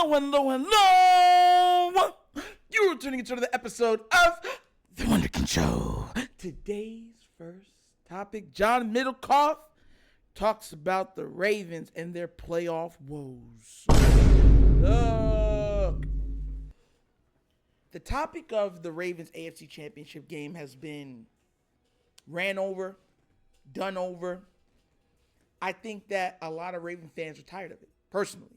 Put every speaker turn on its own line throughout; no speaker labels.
Hello. You're tuning into another episode of TheWunderkindShow. Today's first topic, John Middlekauff talks about the Ravens and their playoff woes. Look. The topic of the Ravens AFC Championship game has been ran over, done over. I think that a lot of Raven fans are tired of it, personally.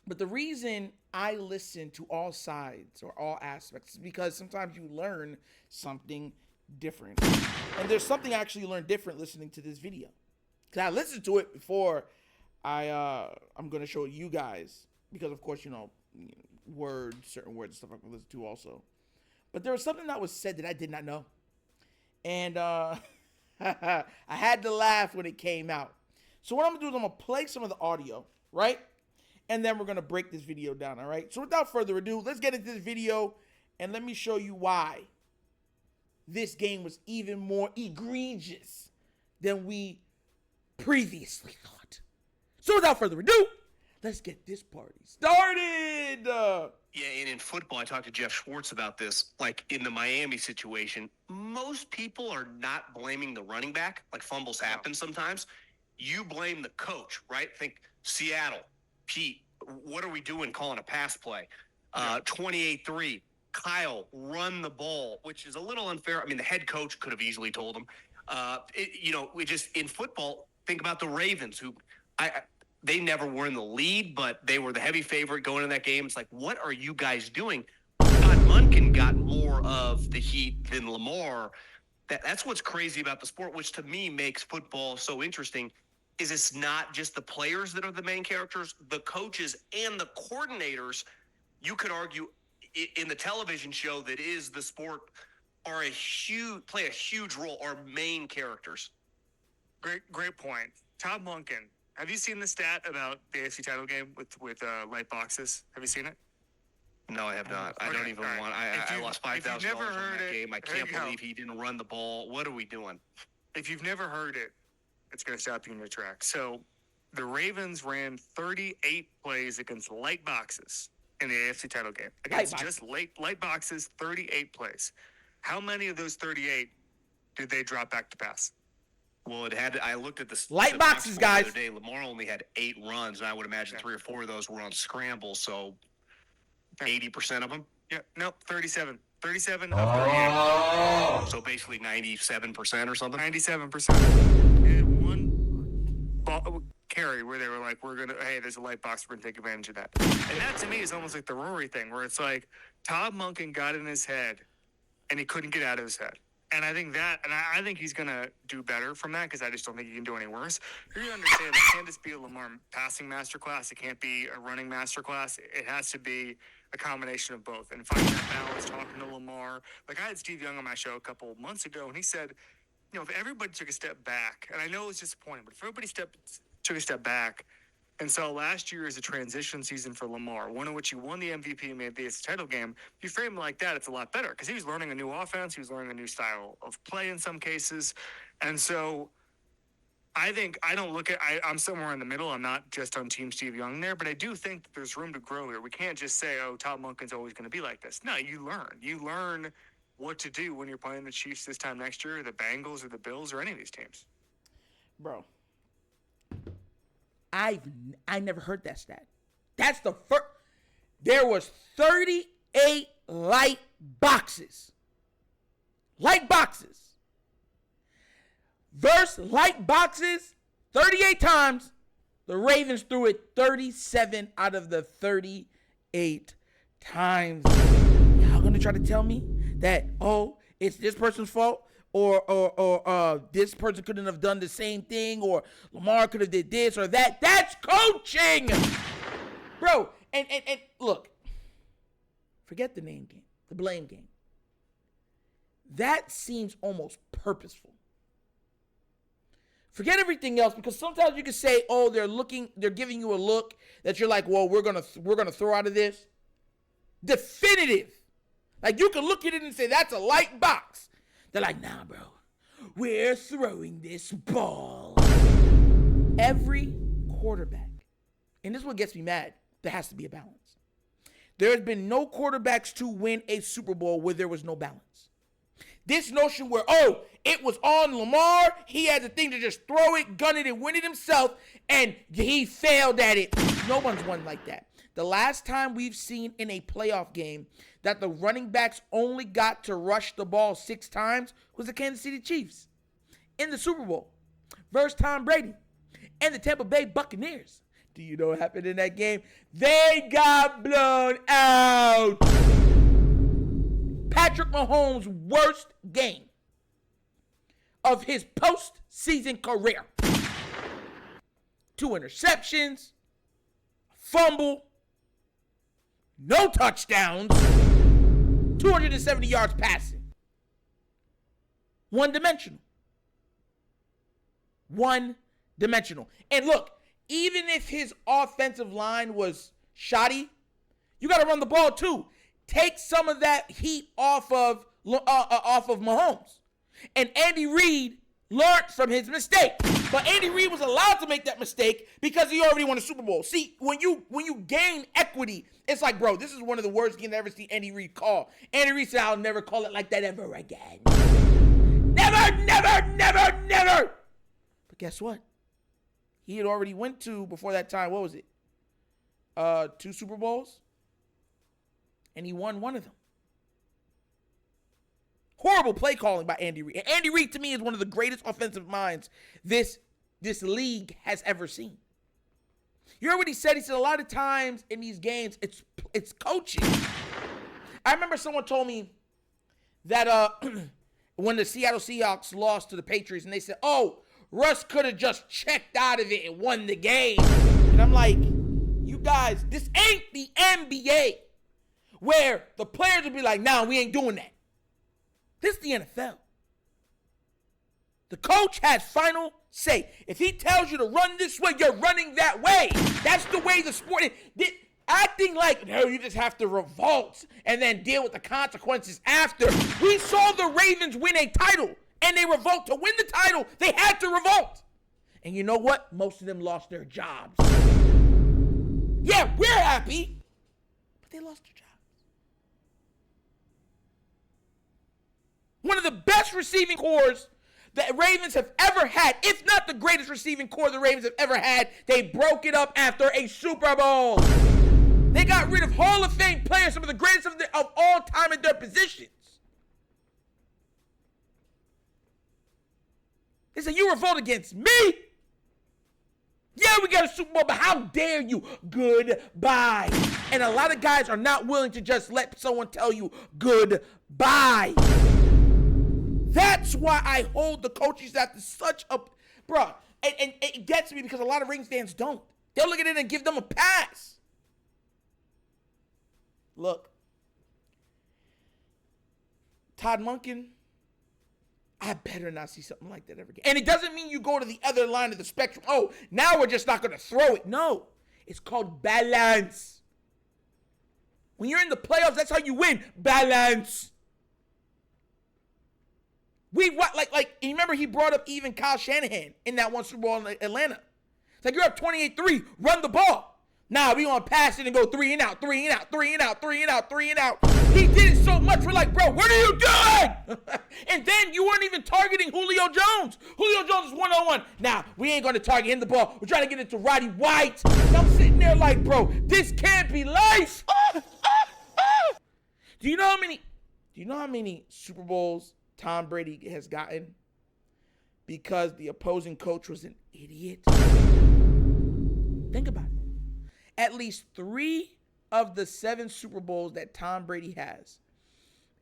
But the reason I listen to all sides or all aspects is because sometimes you learn something different. And there's something I actually learned different listening to this video. Because I listened to it before I'm going to show you guys. Because, of course, certain words and stuff I can listen to also. But there was something that was said that I did not know. And I had to laugh when it came out. So what I'm going to do is I'm going to play some of the audio, right? And then we're going to break this video down, all right? So without further ado, let's get into this video, and let me show you why this game was even more egregious than we previously thought. So without further ado, let's get this party started.
Yeah, and in football, I talked to Jeff Schwartz about this. Like in the Miami situation, most people are not blaming the running back. Like fumbles happen sometimes. You blame the coach, right? Think Seattle. Pete, what are we doing calling a pass play? 28-3, Kyle, run the ball, which is a little unfair. I mean, the head coach could have easily told him. We just, in football, think about the Ravens, who they never were in the lead, but they were the heavy favorite going into that game. It's like, what are you guys doing? TODD MONKEN got more of the heat than Lamar. That's what's crazy about the sport, which to me makes football so interesting. Is it's not just the players that are the main characters, the coaches and the coordinators, you could argue in the television show that is the sport, are play a huge role, are main characters.
Great point. TODD MONKEN, have you seen the stat about the AFC title game with light boxes? Have you seen it?
No, I have not. I don't even want. I lost $5,000 on that game. I can't believe he didn't run the ball. What are we doing?
If you've never heard it, it's going to stop you in your tracks. So the Ravens ran 38 plays against light boxes in the AFC title game. Against just light boxes, 38 plays. How many of those 38 did they drop back to pass?
Well, I looked at the
light boxes, guys.
The other day. Lamar only had 8 runs, and I would imagine 3 or 4 of those were on scramble. So 80% of them?
Yeah, nope, 37. 37 of 38.
So basically 97% or something?
97%. One carry where they were like, hey, there's a light box, we're going to take advantage of that. And that to me is almost like the Rory thing, where it's like TODD MONKEN got in his head and he couldn't get out of his head. And I think I think he's going to do better from that, because I just don't think he can do any worse. You understand, it can't just be a Lamar passing masterclass. It can't be a running masterclass. It has to be a combination of both. And finding that balance, talking to Lamar. Like, I had Steve Young on my show a couple months ago, and he said, if everybody took a step back, and I know it was disappointing, but if everybody took a step back and saw last year as a transition season for Lamar, one in which he won the MVP and made the title game, if you frame it like that, it's a lot better, because he was learning a new offense, he was learning a new style of play in some cases. And so I'm somewhere in the middle. I'm not just on Team Steve Young there, but I do think that there's room to grow here. We can't just say, TODD MONKEN's always going to be like this. No, you learn. You learn what to do when you're playing the Chiefs this time next year, or the Bengals, or the Bills, or any of these teams.
Bro, I never heard that stat. That's the first. There was 38 light boxes. Light boxes. Versus light boxes 38 times. The Ravens threw it 37 out of the 38 times. Y'all gonna try to tell me that, it's this person's fault? Or this person couldn't have done the same thing, or Lamar could have did this or that. That's coaching, bro. And look, forget the name game, the blame game. That seems almost purposeful. Forget everything else, because sometimes you can say, they're giving you a look that you're like, well, we're gonna throw out of this. Definitive. Like, you can look at it and say, that's a light box. They're like, nah, bro, we're throwing this ball. Every quarterback, and this is what gets me mad, There has to be a balance. There has been no quarterbacks to win a Super Bowl where there was no balance. This notion where, it was on Lamar, he had the thing to just throw it, gun it, and win it himself, and he failed at it. No one's won like that. The last time we've seen in a playoff game that the running backs only got to rush the ball 6 times was the Kansas City Chiefs in the Super Bowl versus Tom Brady and the Tampa Bay Buccaneers. Do you know what happened in that game? They got blown out. Patrick Mahomes' worst game of his postseason career. 2 interceptions, fumble, no touchdowns, 270 yards passing. One-dimensional. One-dimensional. And look, even if his offensive line was shoddy, you got to run the ball too. Take some of that heat off of Mahomes. And Andy Reid learned from his mistake. But Andy Reid was allowed to make that mistake because he already won a Super Bowl. See, when you gain equity, it's like, bro, this is one of the worst games I've ever seen Andy Reid call. Andy Reid said, I'll never call it like that ever again. Never, never, never, never. But guess what? He had already went to, before that time, what was it? 2 Super Bowls? And he won one of them. Horrible play calling by Andy Reid. And Andy Reid, to me, is one of the greatest offensive minds this league has ever seen. You heard what he said? He said a lot of times in these games, it's coaching. I remember someone told me that when the Seattle Seahawks lost to the Patriots, and they said, Russ could have just checked out of it and won the game. And I'm like, you guys, this ain't the NBA where the players would be like, nah, we ain't doing that. This is the NFL. The coach has final say. If he tells you to run this way, you're running that way. That's the way the sport is. Acting like, no, you just have to revolt and then deal with the consequences after. We saw the Ravens win a title, and they revolt. To win the title, they had to revolt. And you know what? Most of them lost their jobs. Yeah, we're happy, but they lost their jobs. One of the best receiving cores the Ravens have ever had, if not the greatest receiving core the Ravens have ever had, they broke it up after a Super Bowl. They got rid of Hall of Fame players, some of the greatest of all time in their positions. They said, you revolt against me? Yeah, we got a Super Bowl, but how dare you? Goodbye. And a lot of guys are not willing to just let someone tell you goodbye. That's why I hold the coaching staff to such a... Bruh, and it gets me because a lot of Ravens fans don't. They'll look at it and give them a pass. Look, TODD Monken, I better not see something like that ever again. And it doesn't mean you go to the other line of the spectrum. Oh, now we're just not going to throw it. No, it's called balance. When you're in the playoffs, that's how you win. Balance. You remember he brought up even Kyle Shanahan in that one Super Bowl in Atlanta. It's like, you're up 28-3, run the ball. Nah, we gonna pass it and go 3 and out, 3 and out, 3 and out, 3 and out, 3 and out. He did it so much, we're like, bro, what are you doing? And then you weren't even targeting Julio Jones. Julio Jones is 1-on-1. Nah, we ain't gonna target him the ball. We're trying to get it to Roddy White. And I'm sitting there like, bro, this can't be life. Do you know how many Super Bowls Tom Brady has gotten because the opposing coach was an idiot? Think about it. At least 3 of the 7 Super Bowls that Tom Brady has,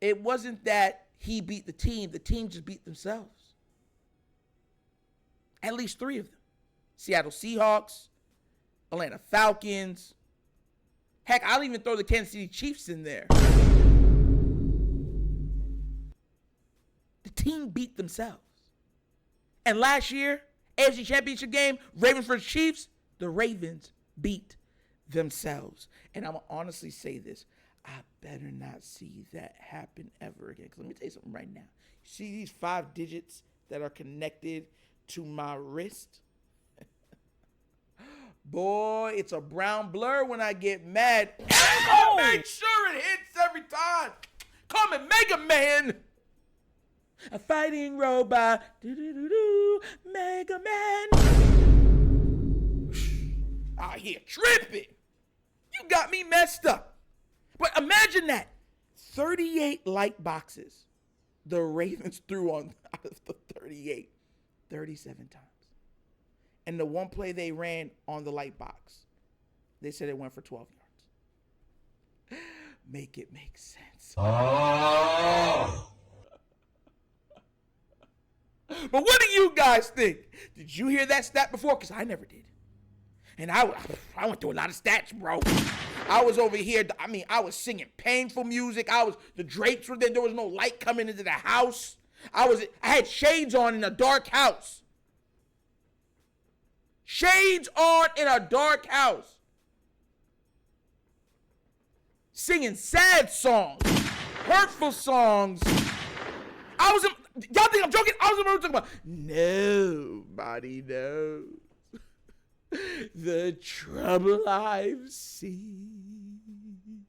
it wasn't that he beat the team just beat themselves. At least 3 of them. Seattle Seahawks, Atlanta Falcons. Heck, I'll even throw the Kansas City Chiefs in there. The team beat themselves. And last year, AFC Championship game, Ravens versus Chiefs, the Ravens beat themselves. And I'm going to honestly say this. I better not see that happen ever again. Because let me tell you something right now. You see these 5 digits that are connected to my wrist? Boy, it's a brown blur when I get mad. And I make sure it hits every time. Call me Mega Man. A fighting robot. Do-do-do-do. Mega Man. Out here tripping. You got me messed up. But imagine that. 38 light boxes the Ravens threw on out of the 38 37 times. And the one play they ran on the light box, they said it went for 12 yards. Make it make sense. Oh. But what do you guys think? Did you hear that stat before? Because I never did. And I went through a lot of stats, bro. I was over here. I was singing painful music. The drapes were there. There was no light coming into the house. I had shades on in a dark house. Shades on in a dark house. Singing sad songs, hurtful songs. Y'all think I'm joking? I was talking about nobody knows the trouble I've seen.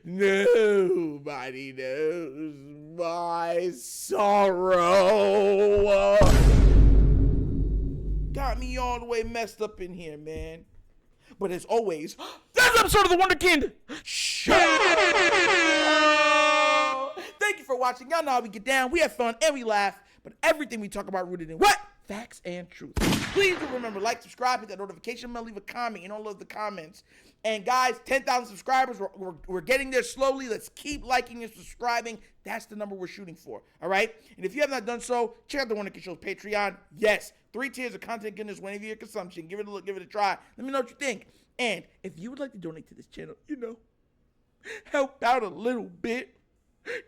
Nobody knows my sorrow. Got me all the way messed up in here, man. But as always, that's an episode of The Wunderkind Show. Thank you for watching. Y'all know how we get down. We have fun and we laugh. But everything we talk about rooted in what? Facts and truth. Please do remember, like, subscribe, hit that notification bell, leave a comment in all of the comments. And guys, 10,000 subscribers. We're getting there slowly. Let's keep liking and subscribing. That's the number we're shooting for. All right? And if you have not done so, check out The Wunderkind Show's Patreon. Yes, 3 tiers of content goodness whenever your consumption. Give it a look. Give it a try. Let me know what you think. And if you would like to donate to this channel, help out a little bit.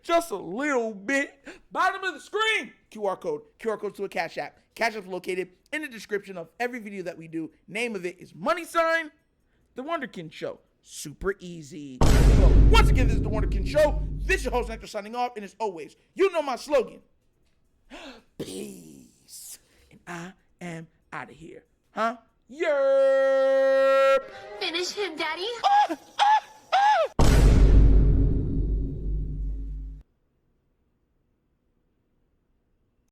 Just a little bit. Bottom of the screen. QR code. QR code to a Cash App. Cash App is located in the description of every video that we do. Name of it is $, The Wunderkind Show. Super easy. So, once again, this is The Wunderkind Show. This is your host, Nectar, signing off. And as always, you know my slogan. Peace. And I am out of here. Huh? Yerp.
Finish him, Daddy.
Ah!